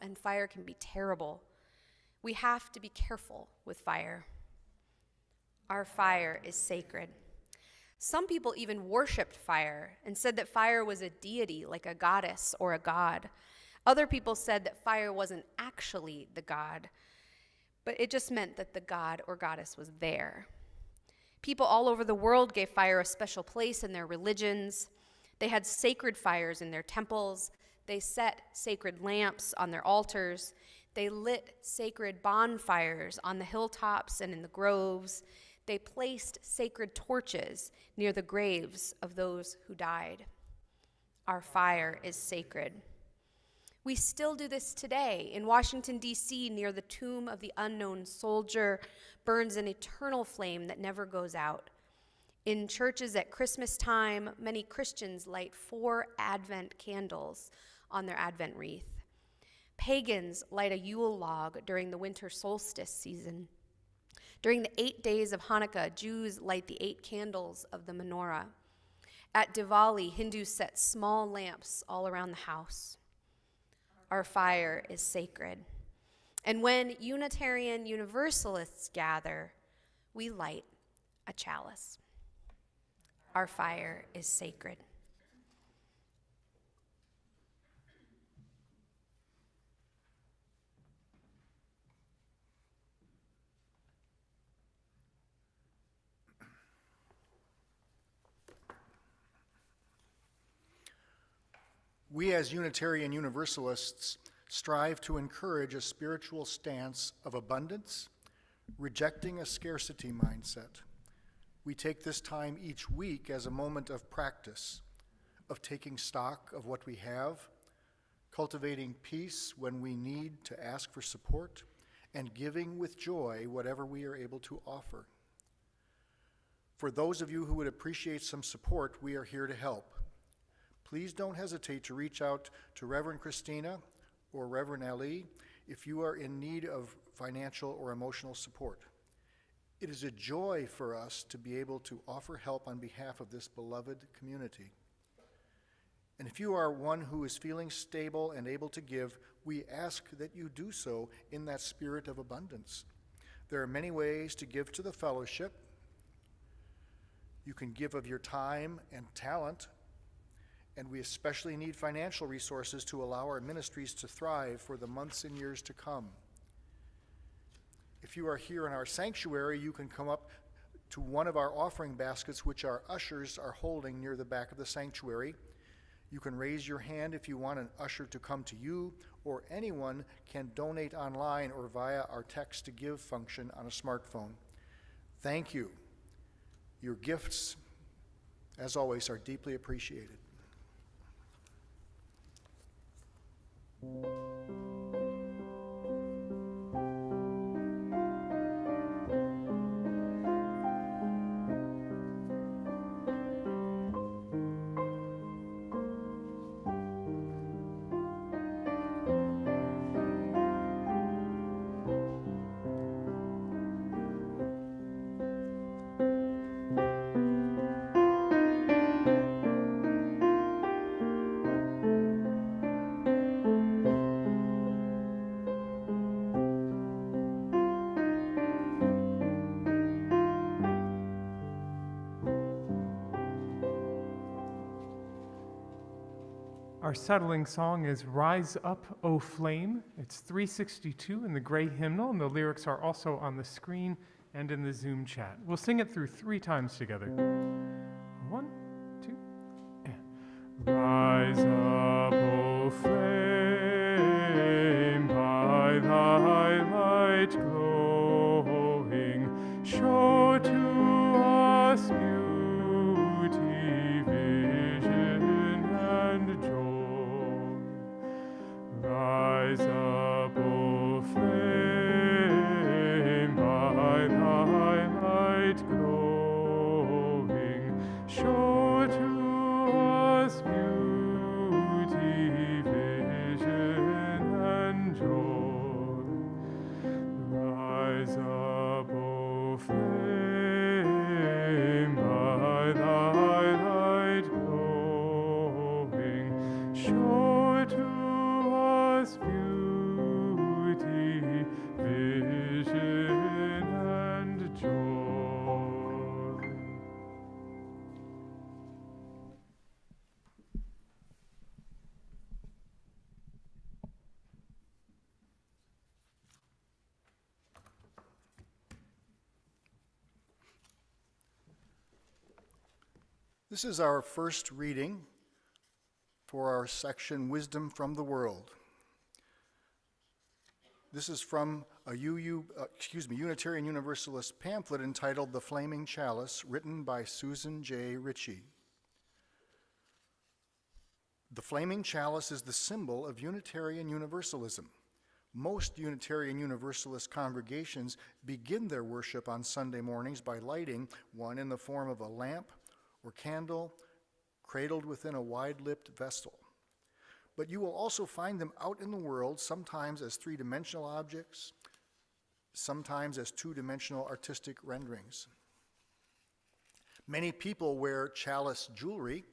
and fire can be terrible. We have to be careful with fire. Our fire is sacred. Some people even worshiped fire and said that fire was a deity, like a goddess or a god. Other people said that fire wasn't actually the god, but it just meant that the god or goddess was there. People all over the world gave fire a special place in their religions. They had sacred fires in their temples. They set sacred lamps on their altars. They lit sacred bonfires on the hilltops and in the groves. They placed sacred torches near the graves of those who died. Our fire is sacred. We still do this today. In Washington, D.C., near the tomb of the unknown soldier, burns an eternal flame that never goes out. In churches at Christmas time, many Christians light 4 Advent candles on their Advent wreath. Pagans light a Yule log during the winter solstice season. During the 8 days of Hanukkah, Jews light the 8 candles of the menorah. At Diwali, Hindus set small lamps all around the house. Our fire is sacred. And when Unitarian Universalists gather, we light a chalice. Our fire is sacred. We as Unitarian Universalists strive to encourage a spiritual stance of abundance, rejecting a scarcity mindset. We take this time each week as a moment of practice, of taking stock of what we have, cultivating peace when we need to ask for support, and giving with joy whatever we are able to offer. For those of you who would appreciate some support, we are here to help. Please don't hesitate to reach out to Reverend Christina or Reverend Ali if you are in need of financial or emotional support. It is a joy for us to be able to offer help on behalf of this beloved community. And if you are one who is feeling stable and able to give, we ask that you do so in that spirit of abundance. There are many ways to give to the fellowship. You can give of your time and talent, and we especially need financial resources to allow our ministries to thrive for the months and years to come. If you are here in our sanctuary, you can come up to one of our offering baskets, which our ushers are holding near the back of the sanctuary. You can raise your hand if you want an usher to come to you, or anyone can donate online or via our text to give function on a smartphone. Thank you. Your gifts, as always, are deeply appreciated. Our settling song is Rise Up, O Flame. It's 362 in the gray hymnal, and the lyrics are also on the screen and in the Zoom chat. We'll sing it through 3 times together. 1, 2, and rise up, O flame, by thy light glowing, show to us beauty, vision, and joy. Rise up, O flame, by thy light glowing, show to us beauty, vision, and joy. Rise up, O flame, by thy light glowing, show to us beauty, This is our first reading for our section, Wisdom from the World. This is from a Unitarian Universalist pamphlet entitled The Flaming Chalice, written by Susan J. Ritchie. The flaming chalice is the symbol of Unitarian Universalism. Most Unitarian Universalist congregations begin their worship on Sunday mornings by lighting one in the form of a lamp or candle cradled within a wide-lipped vessel. But you will also find them out in the world, sometimes as three-dimensional objects, sometimes as two-dimensional artistic renderings. Many people wear chalice jewelry,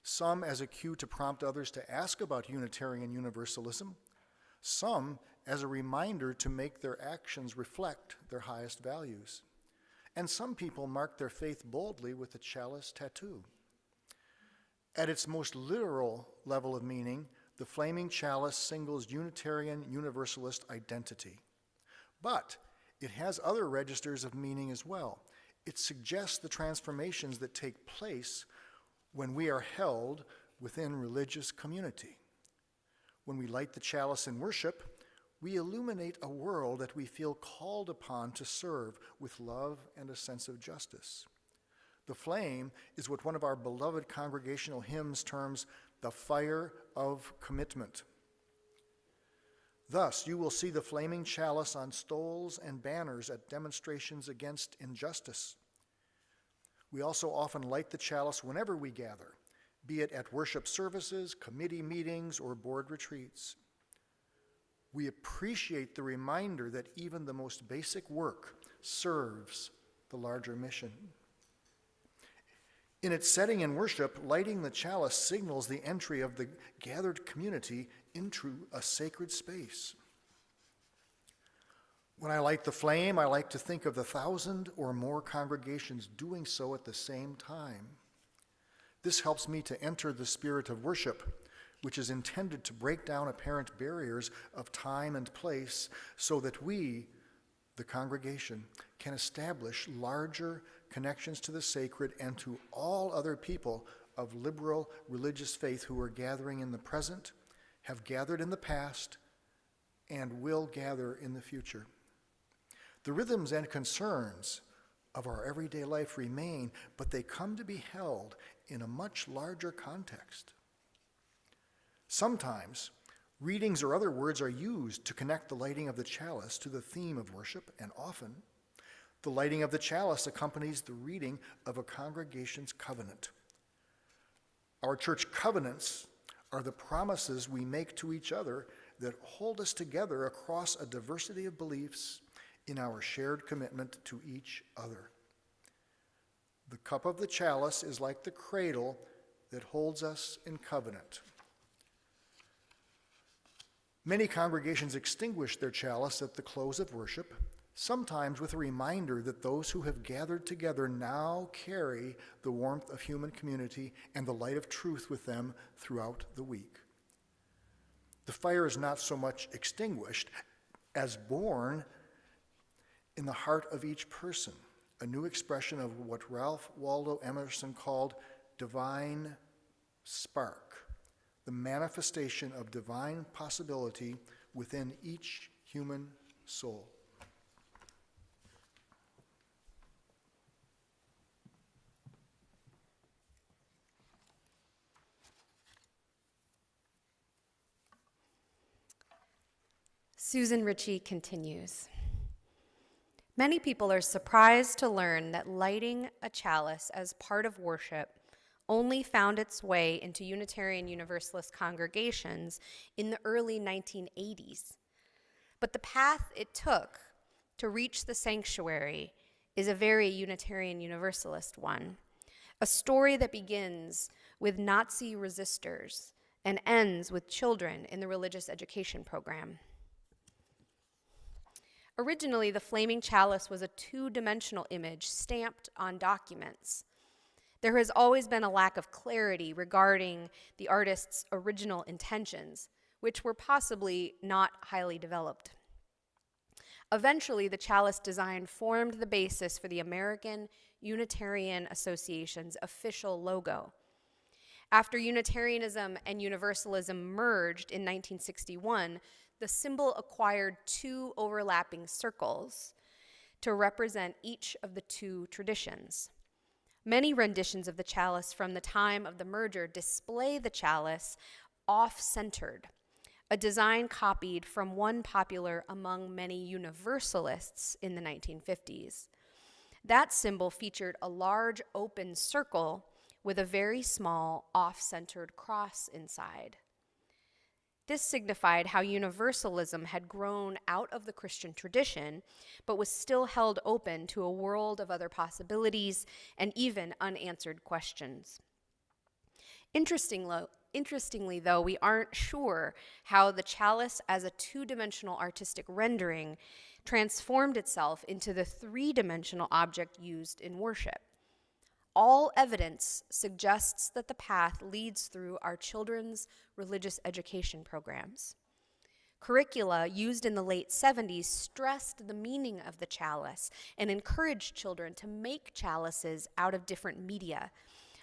some as a cue to prompt others to ask about Unitarian Universalism, some as a reminder to make their actions reflect their highest values. And some people mark their faith boldly with a chalice tattoo. At its most literal level of meaning, the flaming chalice signals Unitarian Universalist identity. But it has other registers of meaning as well. It suggests the transformations that take place when we are held within religious community. When we light the chalice in worship, we illuminate a world that we feel called upon to serve with love and a sense of justice. The flame is what one of our beloved congregational hymns terms the fire of commitment. Thus, you will see the flaming chalice on stoles and banners at demonstrations against injustice. We also often light the chalice whenever we gather, be it at worship services, committee meetings, or board retreats. We appreciate the reminder that even the most basic work serves the larger mission. In its setting in worship, lighting the chalice signals the entry of the gathered community into a sacred space. When I light the flame, I like to think of the 1,000 or more congregations doing so at the same time. This helps me to enter the spirit of worship, which is intended to break down apparent barriers of time and place so that we, the congregation, can establish larger connections to the sacred and to all other people of liberal religious faith who are gathering in the present, have gathered in the past, and will gather in the future. The rhythms and concerns of our everyday life remain, but they come to be held in a much larger context. Sometimes, readings or other words are used to connect the lighting of the chalice to the theme of worship, and often, the lighting of the chalice accompanies the reading of a congregation's covenant. Our church covenants are the promises we make to each other that hold us together across a diversity of beliefs in our shared commitment to each other. The cup of the chalice is like the cradle that holds us in covenant. Many congregations extinguish their chalice at the close of worship, sometimes with a reminder that those who have gathered together now carry the warmth of human community and the light of truth with them throughout the week. The fire is not so much extinguished as born in the heart of each person, a new expression of what Ralph Waldo Emerson called divine spark, the manifestation of divine possibility within each human soul. Susan Ritchie continues. Many people are surprised to learn that lighting a chalice as part of worship only found its way into Unitarian Universalist congregations in the early 1980s. But the path it took to reach the sanctuary is a very Unitarian Universalist one, a story that begins with Nazi resistors and ends with children in the religious education program. Originally, the flaming chalice was a two-dimensional image stamped on documents. There has always been a lack of clarity regarding the artist's original intentions, which were possibly not highly developed. Eventually, the chalice design formed the basis for the American Unitarian Association's official logo. After Unitarianism and Universalism merged in 1961, the symbol acquired two overlapping circles to represent each of the two traditions. Many renditions of the chalice from the time of the merger display the chalice off-centered, a design copied from one popular among many Universalists in the 1950s. That symbol featured a large open circle with a very small off-centered cross inside. This signified how Universalism had grown out of the Christian tradition, but was still held open to a world of other possibilities and even unanswered questions. Interestingly, though, we aren't sure how the chalice as a two-dimensional artistic rendering transformed itself into the three-dimensional object used in worship. All evidence suggests that the path leads through our children's religious education programs. Curricula used in the late 70s stressed the meaning of the chalice and encouraged children to make chalices out of different media.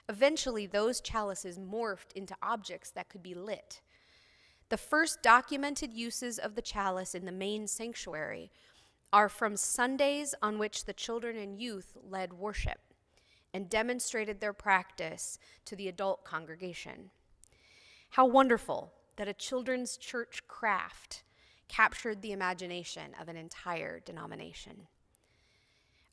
Eventually, those chalices morphed into objects that could be lit. The first documented uses of the chalice in the main sanctuary are from Sundays on which the children and youth led worship and demonstrated their practice to the adult congregation. How wonderful that a children's church craft captured the imagination of an entire denomination.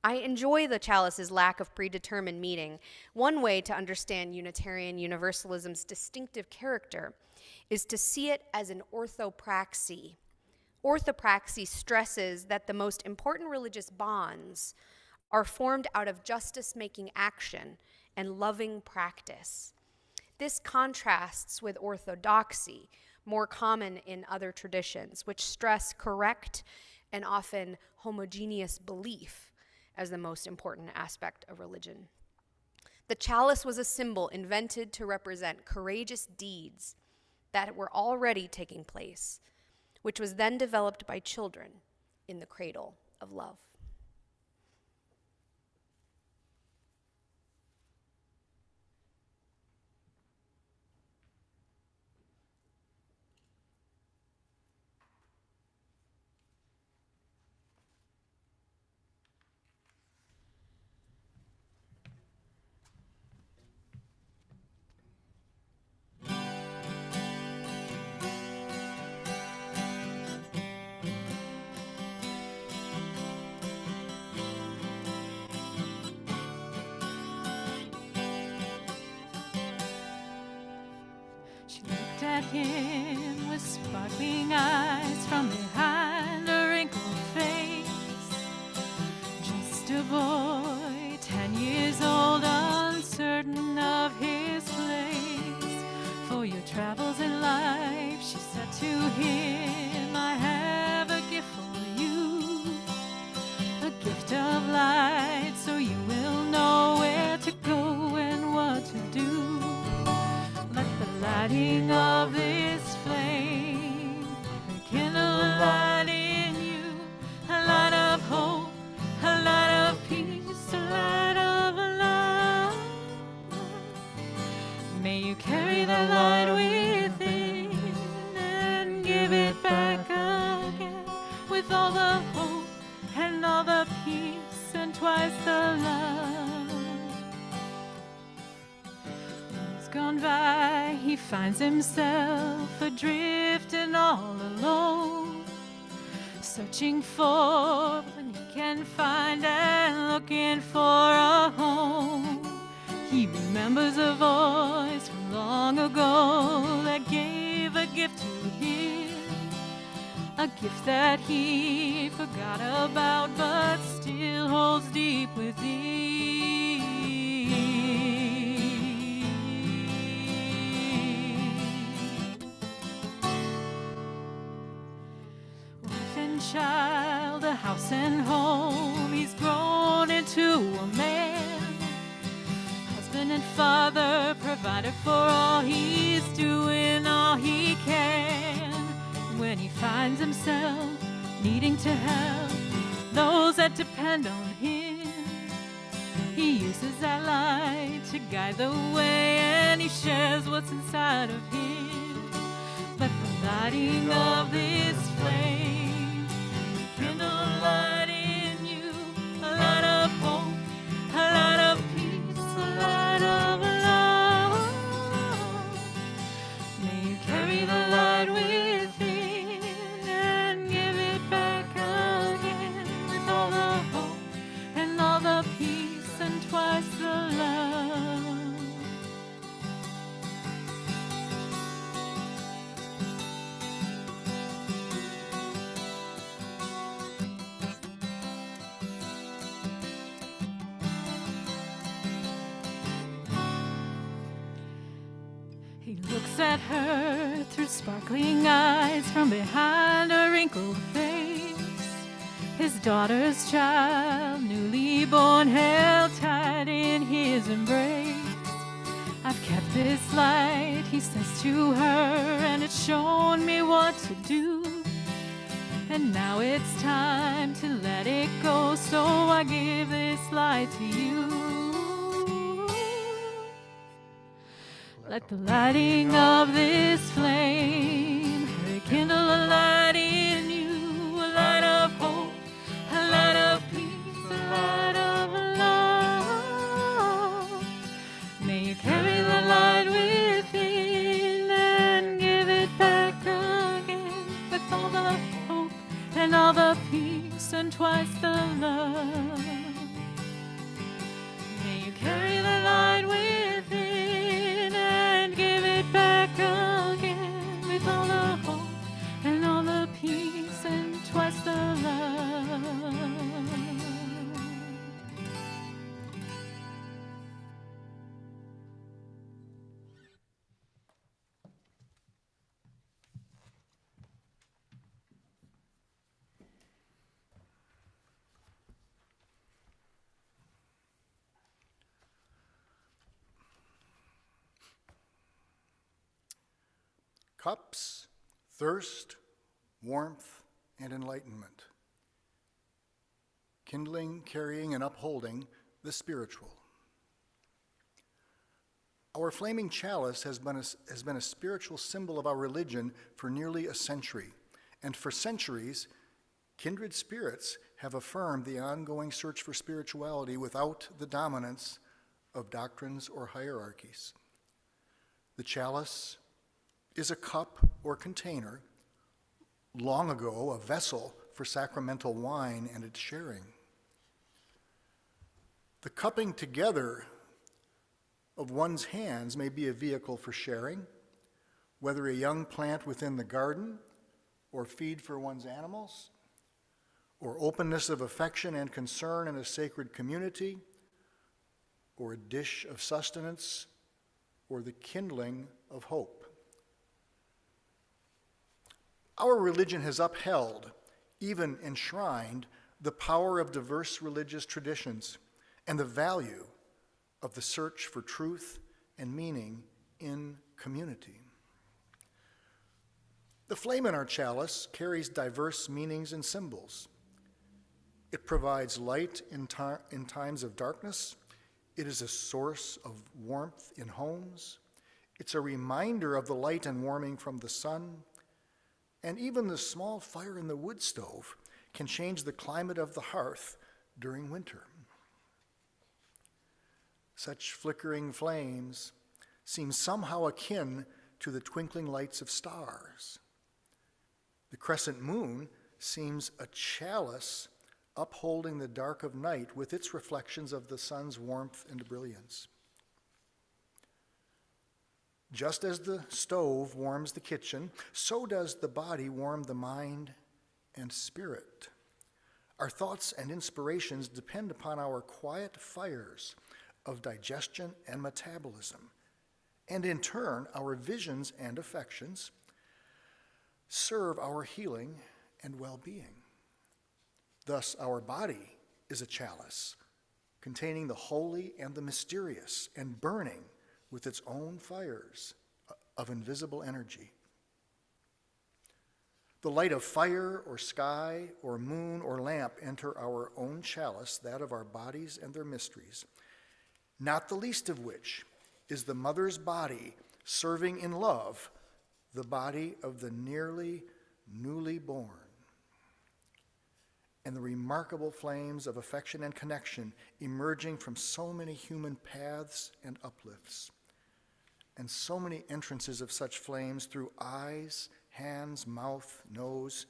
I enjoy the chalice's lack of predetermined meaning. One way to understand Unitarian Universalism's distinctive character is to see it as an orthopraxy. Orthopraxy stresses that the most important religious bonds are formed out of justice-making action and loving practice. This contrasts with orthodoxy, more common in other traditions, which stress correct and often homogeneous belief as the most important aspect of religion. The chalice was a symbol invented to represent courageous deeds that were already taking place, which was then developed by children in the cradle of love. At him with sparkling eyes from behind a wrinkled face. Just a boy, 10 years old, uncertain of his place. For your travels in life, she said to him, I have a gift for you, a gift of light, so you will know where to go and what to do. Lighting of this flame, rekindle a light in you, a light of hope, a light of peace, a light of love. May you carry the light within and give it back again, with all the hope and all the peace and twice the love. Gone by, he finds himself adrift and all alone, searching for what he can find and looking for a home. He remembers a voice from long ago that gave a gift to him, a gift that he forgot about but still holds deep within. Child, a house and home, he's grown into a man. Husband and father, provider for all, he's doing all he can. When he finds himself needing to help those that depend on him, He uses that light to guide the way, and he shares what's inside of him. Let the lighting of this flame kindle a light in you, a light of hope, a light of peace, a light of love. May you carry the light within and give it back again with all the hope and all the peace and twice the love. He looks at her through sparkling eyes from behind a wrinkled face. His daughter's child, newly born, held tight in his embrace. I've kept this light, he says to her, and it's shown me what to do. And now it's time to let it go, so I give this light to you. Let the lighting of this flame rekindle a light in you, a light of hope, a light of peace, a light of love. May you carry the light within and give it back again with all the hope and all the peace and twice the love. May you carry the light within and give it back again with all the hope and all the peace and twice the love. Cups, thirst, warmth, and enlightenment. Kindling, carrying, and upholding the spiritual. Our flaming chalice has been a spiritual symbol of our religion for nearly a century, and for centuries, kindred spirits have affirmed the ongoing search for spirituality without the dominance of doctrines or hierarchies. The chalice is a cup or container, long ago a vessel for sacramental wine and its sharing. The cupping together of one's hands may be a vehicle for sharing, whether a young plant within the garden, or feed for one's animals, or openness of affection and concern in a sacred community, or a dish of sustenance, or the kindling of hope. Our religion has upheld, even enshrined, the power of diverse religious traditions and the value of the search for truth and meaning in community. The flame in our chalice carries diverse meanings and symbols. It provides light in times of darkness. It is a source of warmth in homes. It's a reminder of the light and warming from the sun. And even the small fire in the wood stove can change the climate of the hearth during winter. Such flickering flames seem somehow akin to the twinkling lights of stars. The crescent moon seems a chalice upholding the dark of night with its reflections of the sun's warmth and brilliance. Just as the stove warms the kitchen, so does the body warm the mind and spirit. Our thoughts and inspirations depend upon our quiet fires of digestion and metabolism, and in turn, our visions and affections serve our healing and well-being. Thus, our body is a chalice containing the holy and the mysterious and burning with its own fires of invisible energy. The light of fire or sky or moon or lamp enter our own chalice, that of our bodies and their mysteries, not the least of which is the mother's body serving in love the body of the newly born. And the remarkable flames of affection and connection emerging from so many human paths and uplifts, and so many entrances of such flames through eyes, hands, mouth, nose,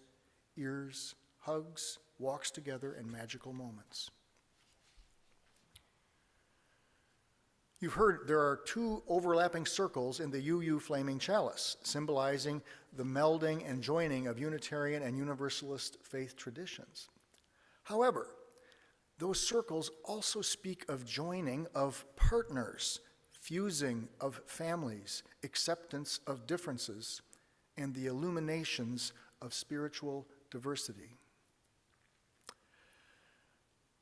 ears, hugs, walks together, and magical moments. You've heard there are two overlapping circles in the UU flaming chalice, symbolizing the melding and joining of Unitarian and Universalist faith traditions. However, those circles also speak of joining of partners, fusing of families, acceptance of differences, and the illuminations of spiritual diversity.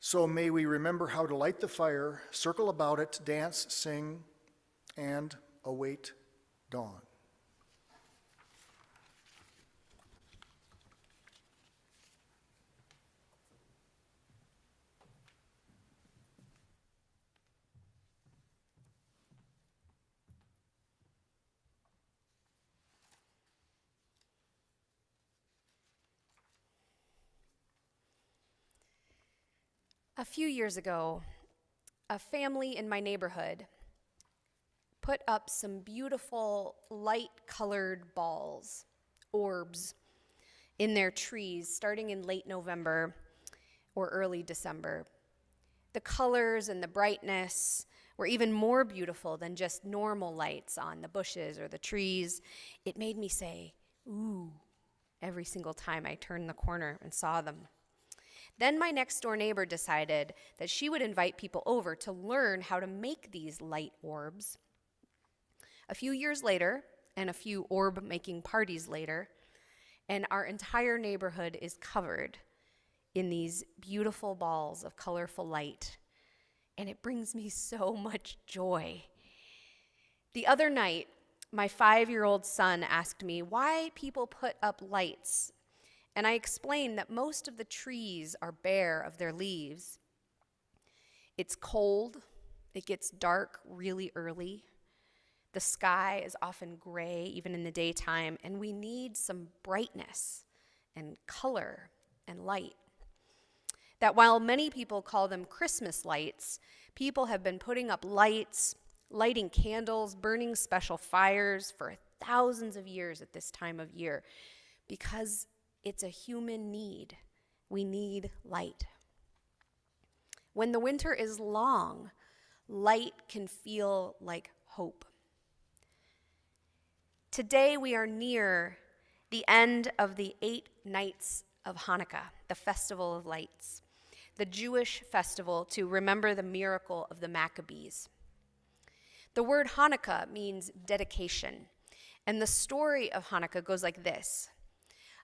So may we remember how to light the fire, circle about it, dance, sing, and await dawn. A few years ago, a family in my neighborhood put up some beautiful light-colored balls, orbs, in their trees starting in late November or early December. The colors and the brightness were even more beautiful than just normal lights on the bushes or the trees. It made me say, ooh, every single time I turned the corner and saw them. Then my next door neighbor decided that she would invite people over to learn how to make these light orbs. A few years later, and a few orb-making parties later, and our entire neighborhood is covered in these beautiful balls of colorful light, and it brings me so much joy. The other night, my 5-year-old son asked me why people put up lights, and I explained that most of the trees are bare of their leaves. It's cold, it gets dark really early, the sky is often gray even in the daytime, and we need some brightness and color and light. That while many people call them Christmas lights, people have been putting up lights, lighting candles, burning special fires for thousands of years at this time of year, because it's a human need. We need light. When the winter is long, light can feel like hope. Today we are near the end of the 8 nights of Hanukkah, the Festival of Lights, the Jewish festival to remember the miracle of the Maccabees. The word Hanukkah means dedication, and the story of Hanukkah goes like this.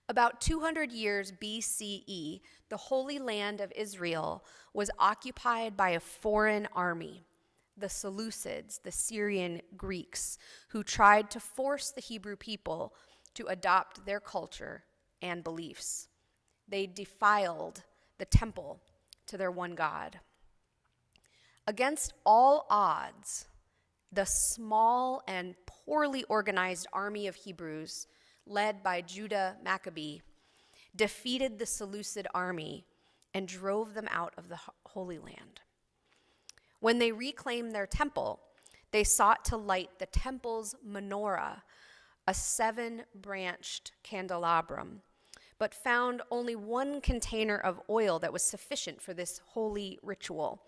About 200 years BCE, the Holy Land of Israel was occupied by a foreign army, the Seleucids, the Syrian Greeks, who tried to force the Hebrew people to adopt their culture and beliefs. They defiled the temple to their one God. Against all odds, the small and poorly organized army of Hebrews, led by Judah Maccabee, defeated the Seleucid army and drove them out of the Holy Land. When they reclaimed their temple, they sought to light the temple's menorah, a 7-branched candelabrum, but found only one container of oil that was sufficient for this holy ritual.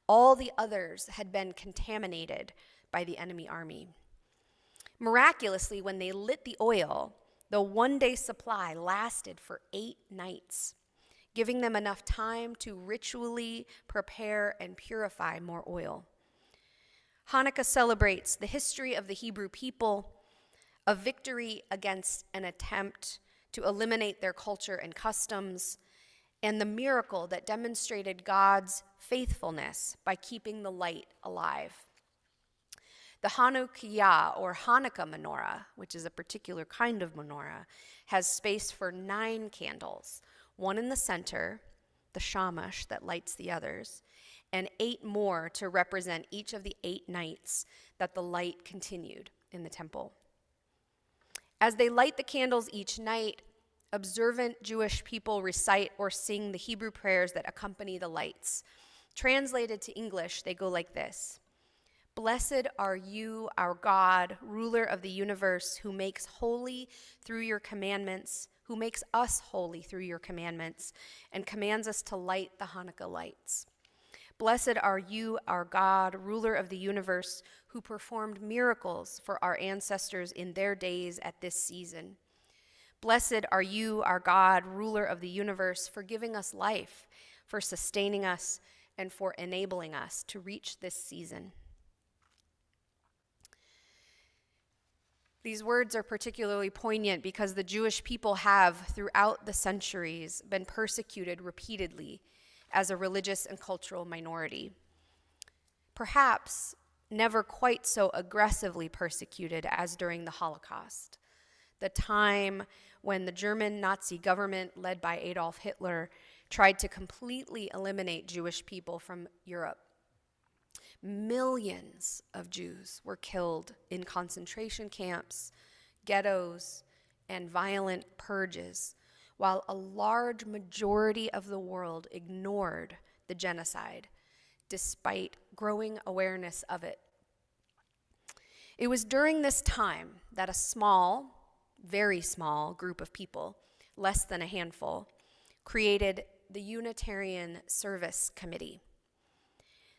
All the others had been contaminated by the enemy army. Miraculously, when they lit the oil, the 1-day supply lasted for 8 nights, giving them enough time to ritually prepare and purify more oil. Hanukkah celebrates the history of the Hebrew people, a victory against an attempt to eliminate their culture and customs, and the miracle that demonstrated God's faithfulness by keeping the light alive. The Hanukkah or Hanukkah menorah, which is a particular kind of menorah, has space for 9 candles, one in the center, the shamash that lights the others, and 8 more to represent each of the 8 nights that the light continued in the temple. As they light the candles each night, observant Jewish people recite or sing the Hebrew prayers that accompany the lights. Translated to English, they go like this: "Blessed are you, our God, ruler of the universe, who makes holy through your commandments, who makes us holy through your commandments, and commands us to light the Hanukkah lights. Blessed are you, our God, ruler of the universe, who performed miracles for our ancestors in their days at this season. Blessed are you, our God, ruler of the universe, for giving us life, for sustaining us, and for enabling us to reach this season." These words are particularly poignant because the Jewish people have, throughout the centuries, been persecuted repeatedly as a religious and cultural minority. Perhaps never quite so aggressively persecuted as during the Holocaust, the time when the German Nazi government, led by Adolf Hitler, tried to completely eliminate Jewish people from Europe. Millions of Jews were killed in concentration camps, ghettos, and violent purges, while a large majority of the world ignored the genocide, despite growing awareness of it. It was during this time that a small, very small group of people, less than a handful, created the Unitarian Service Committee.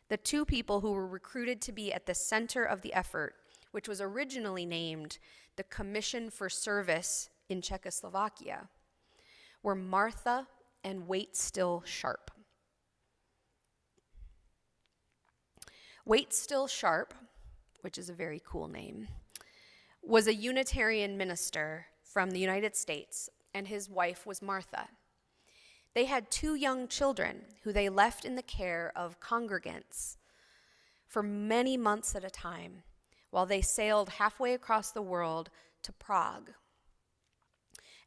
The 2 people who were recruited to be at the center of the effort, which was originally named the Commission for Service in Czechoslovakia, were Martha and Waitstill Sharp. Waitstill Sharp, which is a very cool name, was a Unitarian minister from the United States, and his wife was Martha. They had 2 young children who they left in the care of congregants for many months at a time while they sailed halfway across the world to Prague.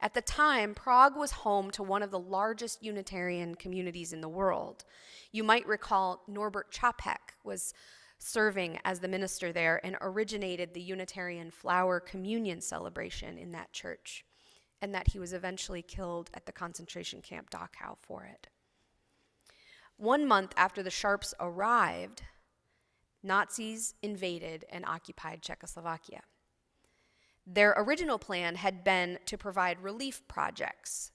At the time, Prague was home to one of the largest Unitarian communities in the world. You might recall Norbert Čapek was serving as the minister there and originated the Unitarian Flower Communion celebration in that church, and that he was eventually killed at the concentration camp Dachau for it. 1 month after the Sharps arrived, Nazis invaded and occupied Czechoslovakia. Their original plan had been to provide relief projects,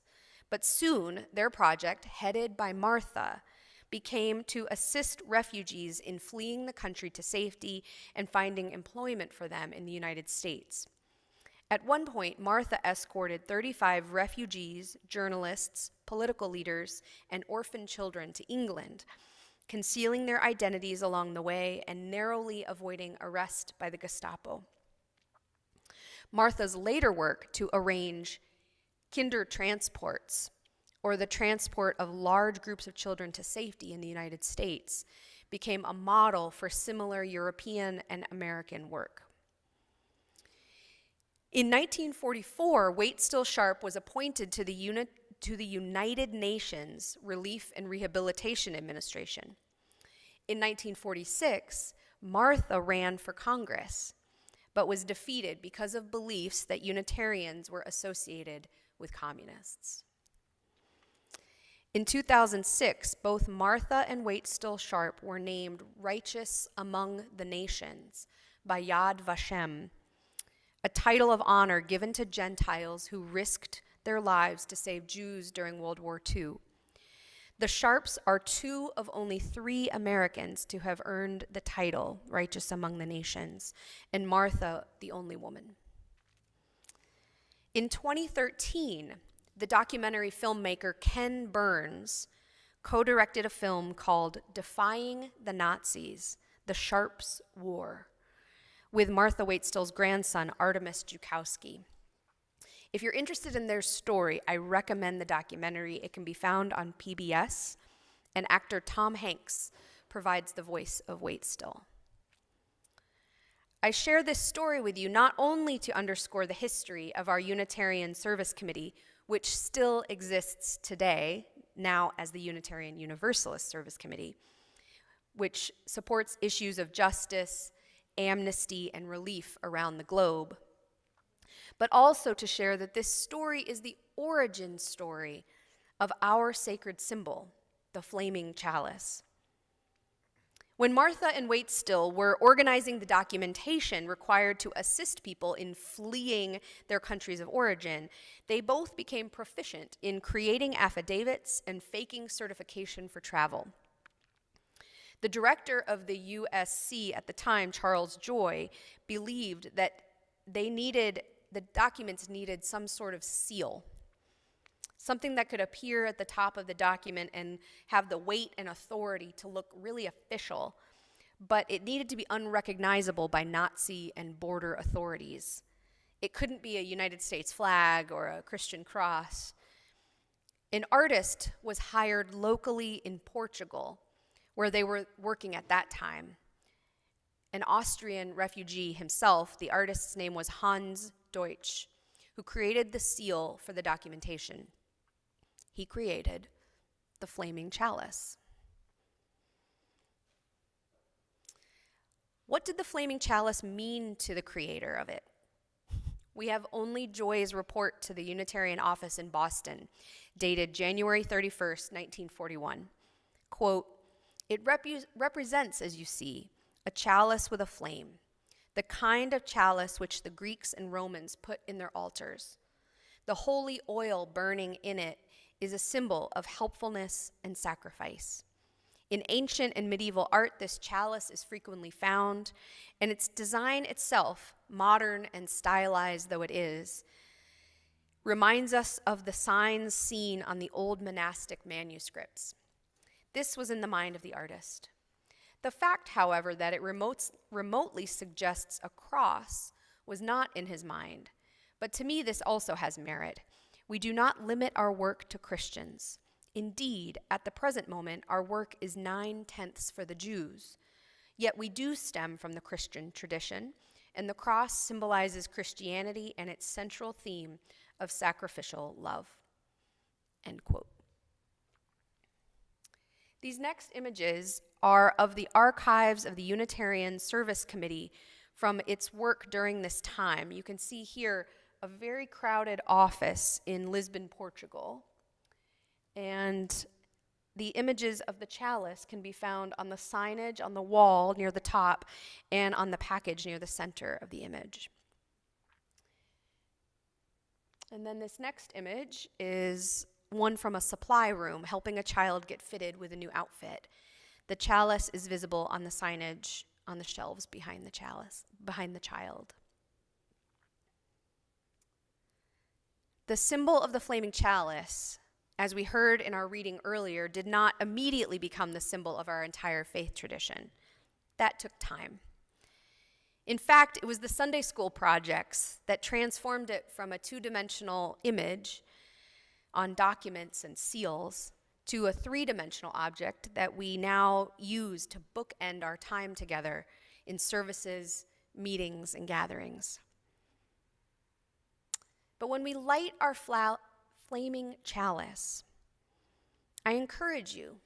but soon their project, headed by Martha, became to assist refugees in fleeing the country to safety and finding employment for them in the United States. At one point, Martha escorted 35 refugees, journalists, political leaders, and orphan children to England, concealing their identities along the way and narrowly avoiding arrest by the Gestapo. Martha's later work to arrange Kindertransports, or the transport of large groups of children to safety in the United States, became a model for similar European and American work. In 1944, Waitstill Sharp was appointed to the United Nations Relief and Rehabilitation Administration. In 1946, Martha ran for Congress, but was defeated because of beliefs that Unitarians were associated with communists. In 2006, both Martha and Waitstill Sharp were named Righteous Among the Nations by Yad Vashem, a title of honor given to Gentiles who risked their lives to save Jews during World War II. The Sharps are 2 of only 3 Americans to have earned the title Righteous Among the Nations, and Martha the only woman. In 2013, the documentary filmmaker Ken Burns co-directed a film called Defying the Nazis, The Sharps' War, with Martha Waitstill's grandson, Artemis Joukowsky. If you're interested in their story, I recommend the documentary. It can be found on PBS, and actor Tom Hanks provides the voice of Waitstill. I share this story with you not only to underscore the history of our Unitarian Service Committee, which still exists today, now as the Unitarian Universalist Service Committee, which supports issues of justice, amnesty, and relief around the globe, but also to share that this story is the origin story of our sacred symbol, the flaming chalice. When Martha and Waitstill were organizing the documentation required to assist people in fleeing their countries of origin, they both became proficient in creating affidavits and faking certification for travel. The director of the USC at the time, Charles Joy, believed that the documents needed some sort of seal, something that could appear at the top of the document and have the weight and authority to look really official, but it needed to be unrecognizable by Nazi and border authorities. It couldn't be a United States flag or a Christian cross. An artist was hired locally in Portugal, where they were working at that time. An Austrian refugee himself, the artist's name was Hans Deutsch, who created the seal for the documentation. He created the flaming chalice. What did the flaming chalice mean to the creator of it? We have only Joy's report to the Unitarian office in Boston, dated January 31st, 1941. Quote, "It represents, as you see, a chalice with a flame, the kind of chalice which the Greeks and Romans put in their altars. The holy oil burning in it is a symbol of helpfulness and sacrifice. In ancient and medieval art, this chalice is frequently found, and its design itself, modern and stylized though it is, reminds us of the signs seen on the old monastic manuscripts. This was in the mind of the artist. The fact, however, that it remotely suggests a cross was not in his mind, but to me this also has merit. We do not limit our work to Christians. Indeed, at the present moment, our work is 9/10 for the Jews. Yet we do stem from the Christian tradition, and the cross symbolizes Christianity and its central theme of sacrificial love." End quote. These next images are of the archives of the Unitarian Service Committee from its work during this time. You can see here a very crowded office in Lisbon, Portugal. And the images of the chalice can be found on the signage on the wall near the top and on the package near the center of the image. And then this next image is one from a supply room helping a child get fitted with a new outfit. The chalice is visible on the signage on the shelves behind the child. The symbol of the flaming chalice, as we heard in our reading earlier, did not immediately become the symbol of our entire faith tradition. That took time. In fact, it was the Sunday school projects that transformed it from a two-dimensional image on documents and seals to a three-dimensional object that we now use to bookend our time together in services, meetings, and gatherings. But when we light our flaming chalice, I encourage you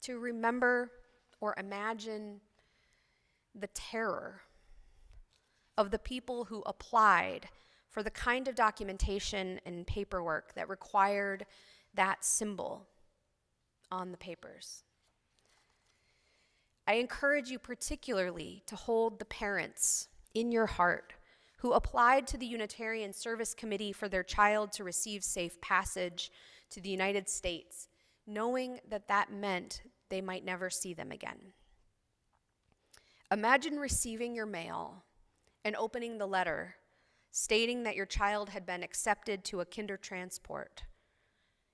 to remember or imagine the terror of the people who applied for the kind of documentation and paperwork that required that symbol on the papers. I encourage you particularly to hold the parents in your heart who applied to the Unitarian Service Committee for their child to receive safe passage to the United States, knowing that that meant they might never see them again. Imagine receiving your mail and opening the letter stating that your child had been accepted to a Kindertransport,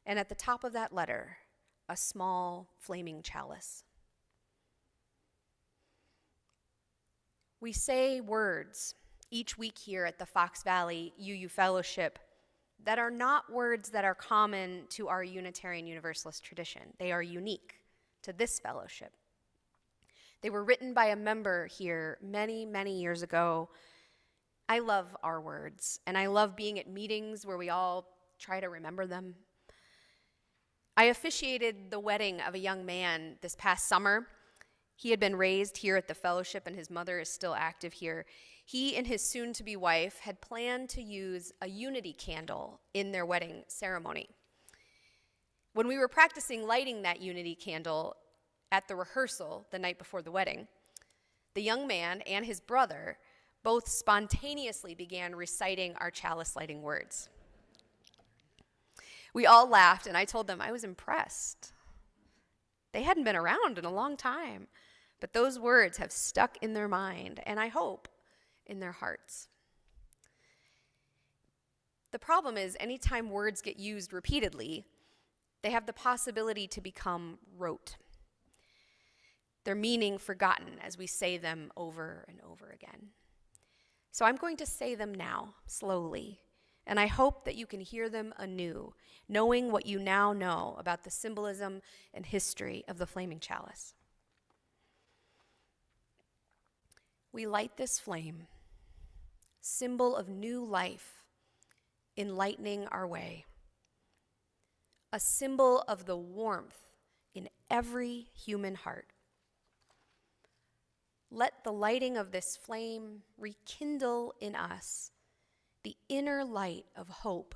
and at the top of that letter, a small flaming chalice. We say words each week here at the Fox Valley UU Fellowship that are not words that are common to our Unitarian Universalist tradition. They are unique to this fellowship. They were written by a member here many, many years ago. I love our words, and I love being at meetings where we all try to remember them. I officiated the wedding of a young man this past summer, He had been raised here at the fellowship, and his mother is still active here. He and his soon-to-be wife had planned to use a unity candle in their wedding ceremony. When we were practicing lighting that unity candle at the rehearsal the night before the wedding, the young man and his brother both spontaneously began reciting our chalice lighting words. We all laughed, and I told them I was impressed. They hadn't been around in a long time, but those words have stuck in their mind, and I hope in their hearts. The problem is, anytime words get used repeatedly, they have the possibility to become rote. Their meaning forgotten as we say them over and over again. So I'm going to say them now, slowly, and I hope that you can hear them anew, knowing what you now know about the symbolism and history of the flaming chalice. We light this flame, symbol of new life, enlightening our way, a symbol of the warmth in every human heart. Let the lighting of this flame rekindle in us the inner light of hope,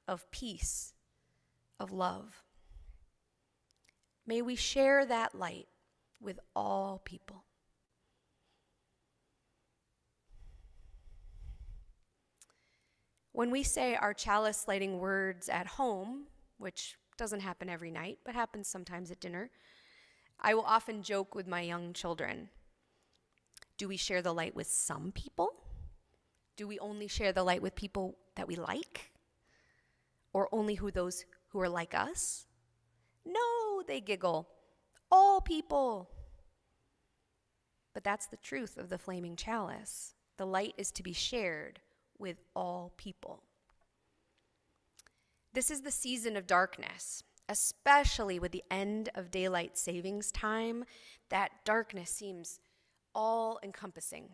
of peace, of love. May we share that light with all people. When we say our chalice lighting words at home, which doesn't happen every night, but happens sometimes at dinner, I will often joke with my young children. Do we share the light with some people? Do we only share the light with people that we like? Or only those who are like us? No, they giggle. All people. But that's the truth of the flaming chalice. The light is to be shared with all people. This is the season of darkness, especially with the end of daylight savings time. That darkness seems all-encompassing.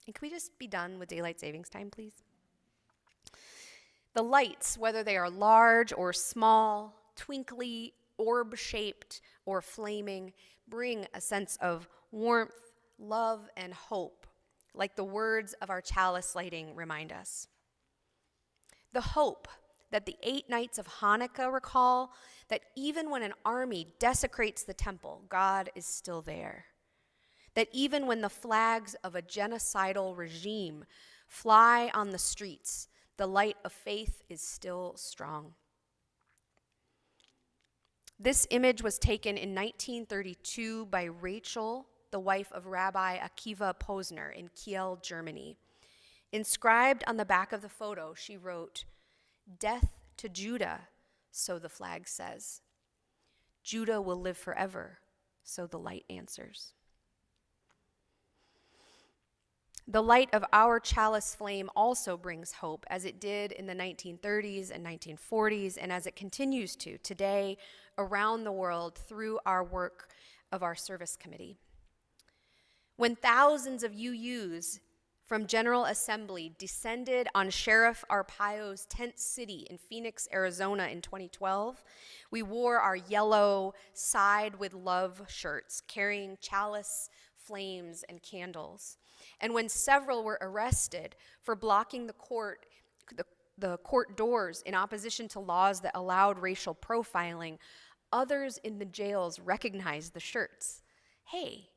And can we just be done with daylight savings time, please? The lights, whether they are large or small, twinkly, orb-shaped, or flaming, bring a sense of warmth, love, and hope, like the words of our chalice lighting remind us. The hope that the 8 nights of Hanukkah recall that even when an army desecrates the temple, God is still there. That even when the flags of a genocidal regime fly on the streets, the light of faith is still strong. This image was taken in 1932 by Rachel, the wife of Rabbi Akiva Posner in Kiel, Germany. Inscribed on the back of the photo, she wrote, "Death to Judah," so the flag says. "Judah will live forever," so the light answers. The light of our chalice flame also brings hope, as it did in the 1930s and 1940s, and as it continues to today around the world through our work of our service committee. When thousands of UUs from General Assembly descended on Sheriff Arpaio's tent city in Phoenix, Arizona in 2012, we wore our yellow Side with Love shirts, carrying chalice, flames, and candles. And when several were arrested for blocking the court doors in opposition to laws that allowed racial profiling, others in the jails recognized the shirts. "Hey,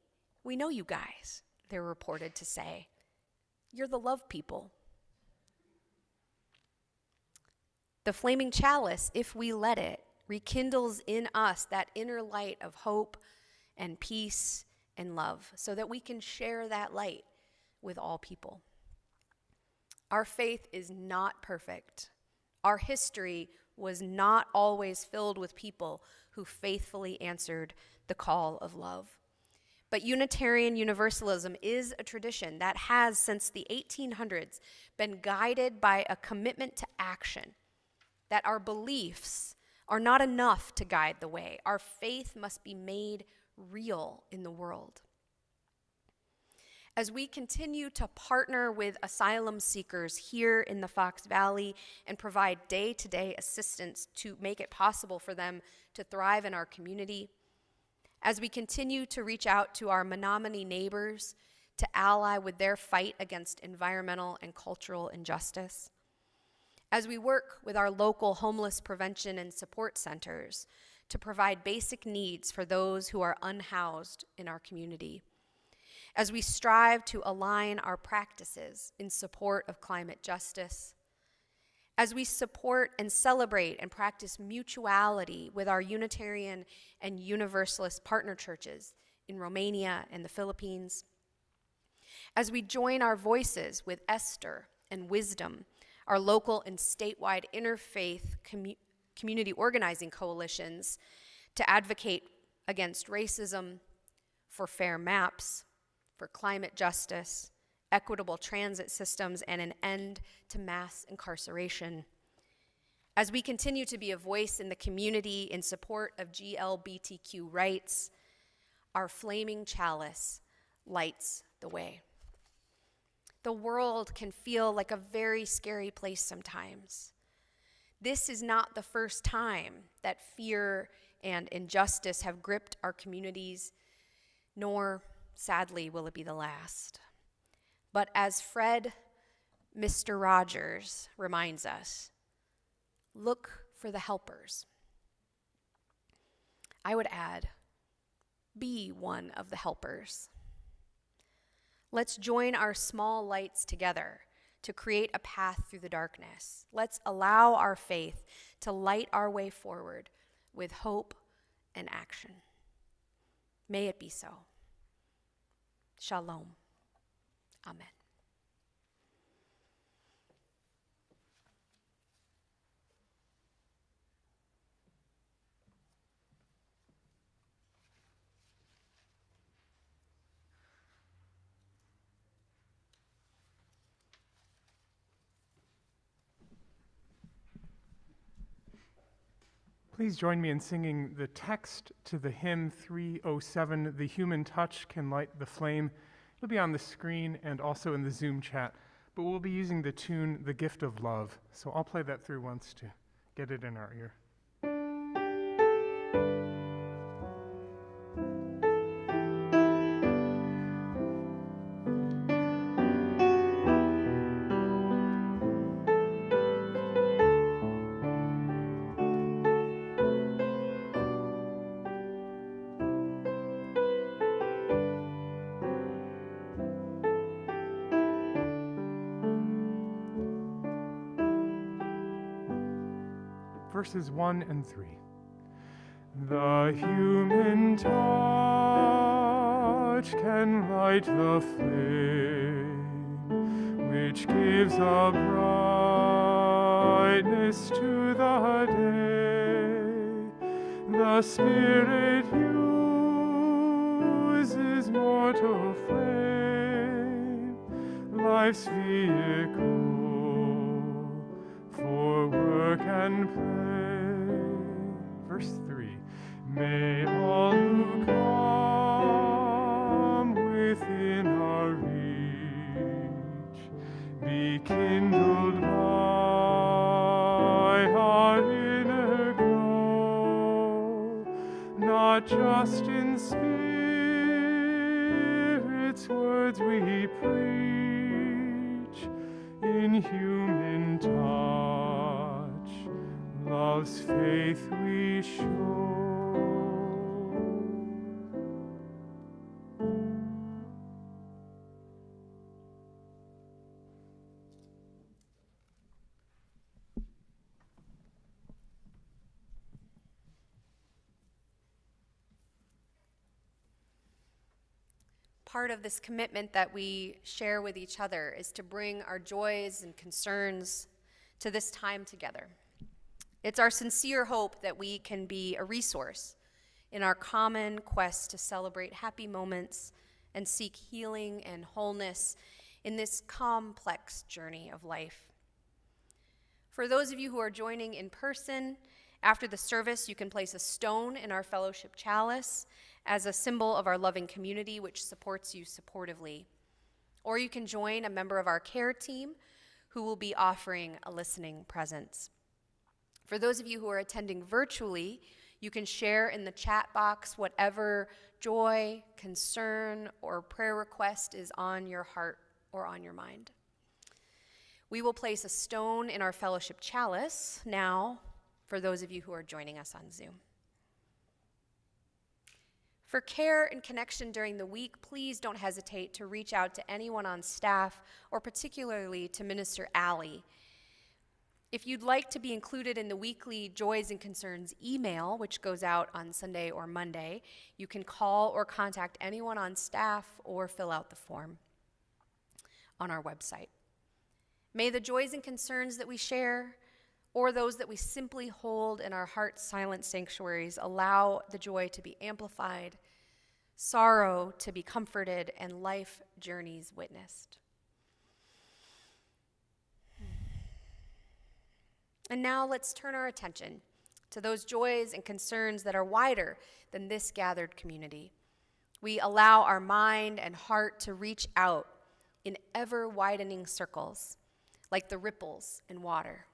we know you guys," they were reported to say. "You're the love people." The flaming chalice, if we let it, rekindles in us that inner light of hope and peace and love so that we can share that light with all people. Our faith is not perfect. Our history was not always filled with people who faithfully answered the call of love. But Unitarian Universalism is a tradition that has, since the 1800s, been guided by a commitment to action, that our beliefs are not enough to guide the way. Our faith must be made real in the world. As we continue to partner with asylum seekers here in the Fox Valley and provide day-to-day assistance to make it possible for them to thrive in our community, as we continue to reach out to our Menominee neighbors to ally with their fight against environmental and cultural injustice, as we work with our local homeless prevention and support centers to provide basic needs for those who are unhoused in our community, as we strive to align our practices in support of climate justice, as we support and celebrate and practice mutuality with our Unitarian and Universalist partner churches in Romania and the Philippines, as we join our voices with Esther and Wisdom, our local and statewide interfaith community organizing coalitions, to advocate against racism, for fair maps, for climate justice, equitable transit systems, and an end to mass incarceration. As we continue to be a voice in the community in support of GLBTQ rights, our flaming chalice lights the way. The world can feel like a very scary place sometimes. This is not the first time that fear and injustice have gripped our communities, nor, sadly, will it be the last. But as Fred Mr. Rogers reminds us, look for the helpers. I would add, be one of the helpers. Let's join our small lights together to create a path through the darkness. Let's allow our faith to light our way forward with hope and action. May it be so. Shalom. Amen. Please join me in singing the text to the hymn 307, The Human Touch Can Light the Flame. It'll be on the screen and also in the Zoom chat, but we'll be using the tune, The Gift of Love. So I'll play that through once to get it in our ear. Verses 1 and 3. The human touch can light the flame, which gives a brightness to the day. The Spirit uses mortal flame, life's vehicle for work and play. Verse 3. May all who come within our reach be kindled by our inner glow, not just in spirit's words we preach, in human touch, love's faith we show. Part of this commitment that we share with each other is to bring our joys and concerns to this time together. It's our sincere hope that we can be a resource in our common quest to celebrate happy moments and seek healing and wholeness in this complex journey of life. For those of you who are joining in person, after the service, you can place a stone in our fellowship chalice as a symbol of our loving community, which supports you supportively. Or you can join a member of our care team who will be offering a listening presence. For those of you who are attending virtually, You can share in the chat box whatever joy, concern, or prayer request is on your heart or on your mind. We will place a stone in our fellowship chalice now for those of you who are joining us on Zoom. For care and connection during the week, please don't hesitate to reach out to anyone on staff or particularly to Minister Allie. If you'd like to be included in the weekly Joys and Concerns email, which goes out on Sunday or Monday, you can call or contact anyone on staff or fill out the form on our website. May the joys and concerns that we share, or those that we simply hold in our heart's silent sanctuaries, allow the joy to be amplified, sorrow to be comforted, and life journeys witnessed. And now let's turn our attention to those joys and concerns that are wider than this gathered community. We allow our mind and heart to reach out in ever-widening circles, like the ripples in water.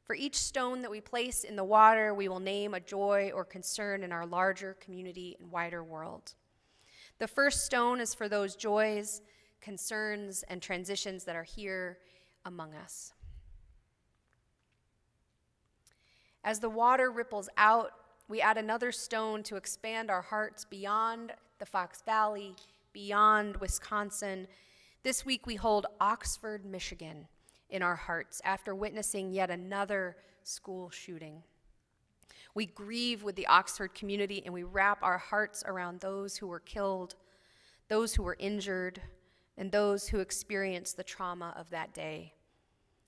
For each stone that we place in the water, we will name a joy or concern in our larger community and wider world. The first stone is for those joys, concerns, and transitions that are here among us. As the water ripples out, we add another stone to expand our hearts beyond the Fox Valley, beyond Wisconsin. This week we hold Oxford, Michigan in our hearts after witnessing yet another school shooting. We grieve with the Oxford community and we wrap our hearts around those who were killed, those who were injured, and those who experienced the trauma of that day.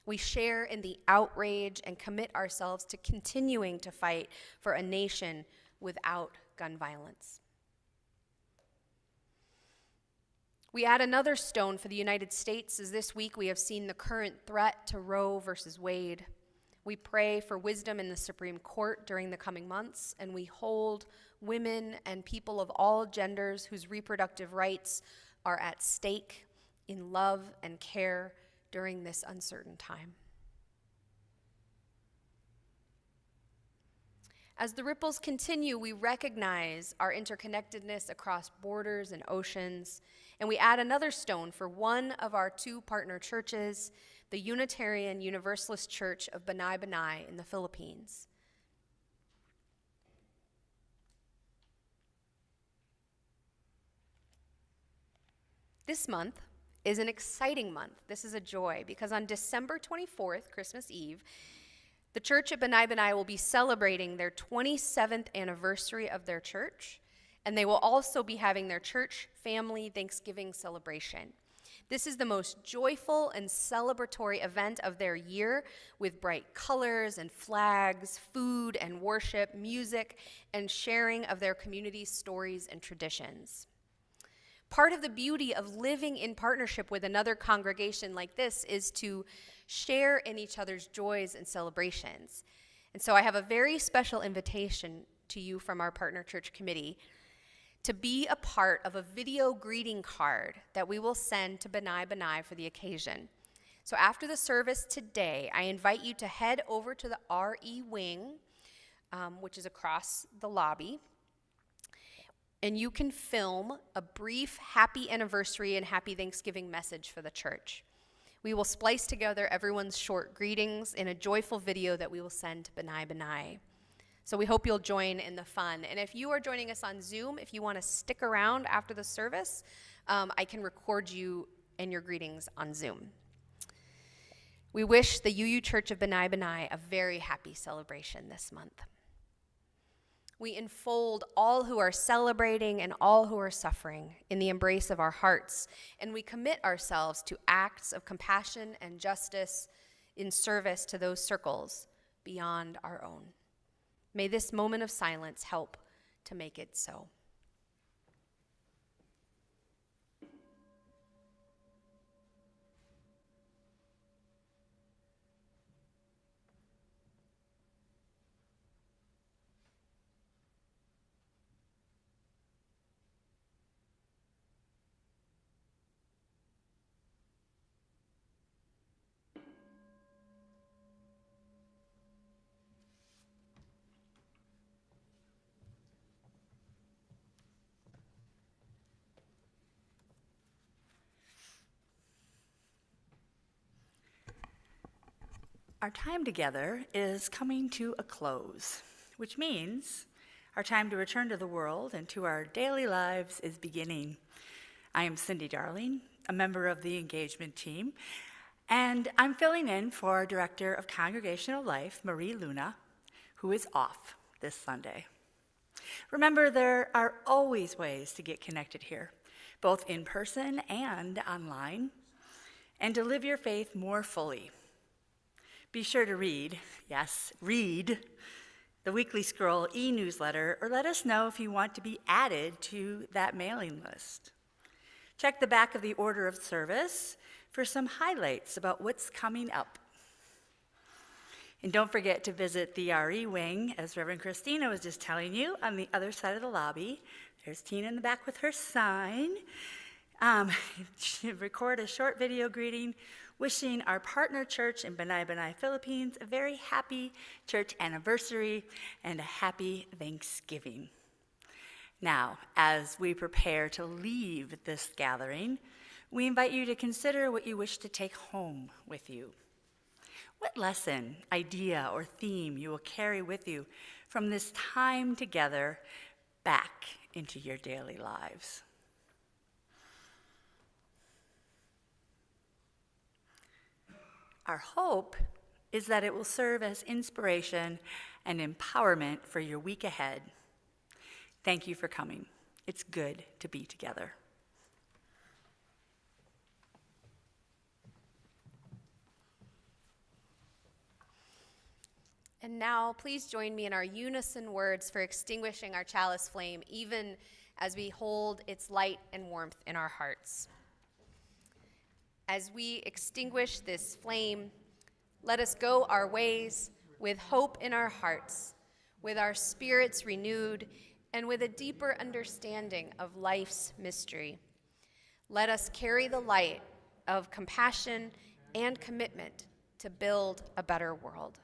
We share in the outrage and commit ourselves to continuing to fight for a nation without gun violence. We add another stone for the United States as this week we have seen the current threat to Roe versus Wade. We pray for wisdom in the Supreme Court during the coming months, and we hold women and people of all genders whose reproductive rights are at stake in love and care during this uncertain time. As the ripples continue, we recognize our interconnectedness across borders and oceans, and we add another stone for one of our two partner churches, the Unitarian Universalist Church of Banay Banay in the Philippines. This month is an exciting month. This is a joy because on December 24th, Christmas Eve, the church at Banay Banay will be celebrating their 27th anniversary of their church, and they will also be having their church family Thanksgiving celebration. This is the most joyful and celebratory event of their year, with bright colors and flags, food and worship, music, and sharing of their community's stories and traditions. Part of the beauty of living in partnership with another congregation like this is to share in each other's joys and celebrations. And so I have a very special invitation to you from our partner church committee to be a part of a video greeting card that we will send to Banay Banay for the occasion. So after the service today, I invite you to head over to the RE wing, which is across the lobby, and you can film a brief happy anniversary and happy Thanksgiving message for the church. We will splice together everyone's short greetings in a joyful video that we will send to Banay Banay. So we hope you'll join in the fun. And if you are joining us on Zoom, if you want to stick around after the service, I can record you and your greetings on Zoom. We wish the UU Church of Banay Banay a very happy celebration this month. We enfold all who are celebrating and all who are suffering in the embrace of our hearts, and we commit ourselves to acts of compassion and justice in service to those circles beyond our own. May this moment of silence help to make it so. Our time together is coming to a close, which means our time to return to the world and to our daily lives is beginning. I am Cindy Darling, a member of the engagement team, and I'm filling in for our Director of Congregational Life, Marie Luna, who is off this Sunday. Remember, there are always ways to get connected here, both in person and online, and to live your faith more fully. Be sure to read, yes, read, the Weekly Scroll e-newsletter, or let us know if you want to be added to that mailing list. Check the back of the order of service for some highlights about what's coming up. And don't forget to visit the RE wing, as Reverend Christina was just telling you, on the other side of the lobby. There's Tina in the back with her sign. Record a short video greeting, wishing our partner church in Banai Banai, Philippines, a very happy church anniversary and a happy Thanksgiving. Now, as we prepare to leave this gathering, we invite you to consider what you wish to take home with you. What lesson, idea, or theme you will carry with you from this time together back into your daily lives. Our hope is that it will serve as inspiration and empowerment for your week ahead. Thank you for coming. It's good to be together. And now, please join me in our unison words for extinguishing our chalice flame, even as we hold its light and warmth in our hearts. As we extinguish this flame, let us go our ways with hope in our hearts, with our spirits renewed, and with a deeper understanding of life's mystery. Let us carry the light of compassion and commitment to build a better world.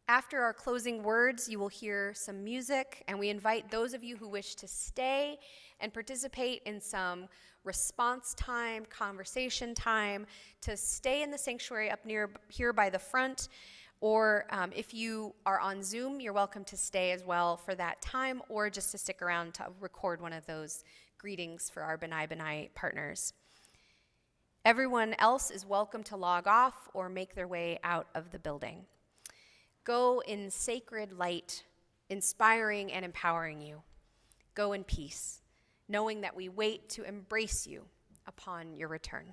After our closing words, you will hear some music, and we invite those of you who wish to stay and participate in some response time, conversation time, to stay in the sanctuary up near here by the front, or if you are on Zoom, you're welcome to stay as well for that time, or just to stick around to record one of those greetings for our Banai Banai partners. Everyone else is welcome to log off or make their way out of the building. Go in sacred light, inspiring and empowering you. Go in peace, knowing that we wait to embrace you upon your return.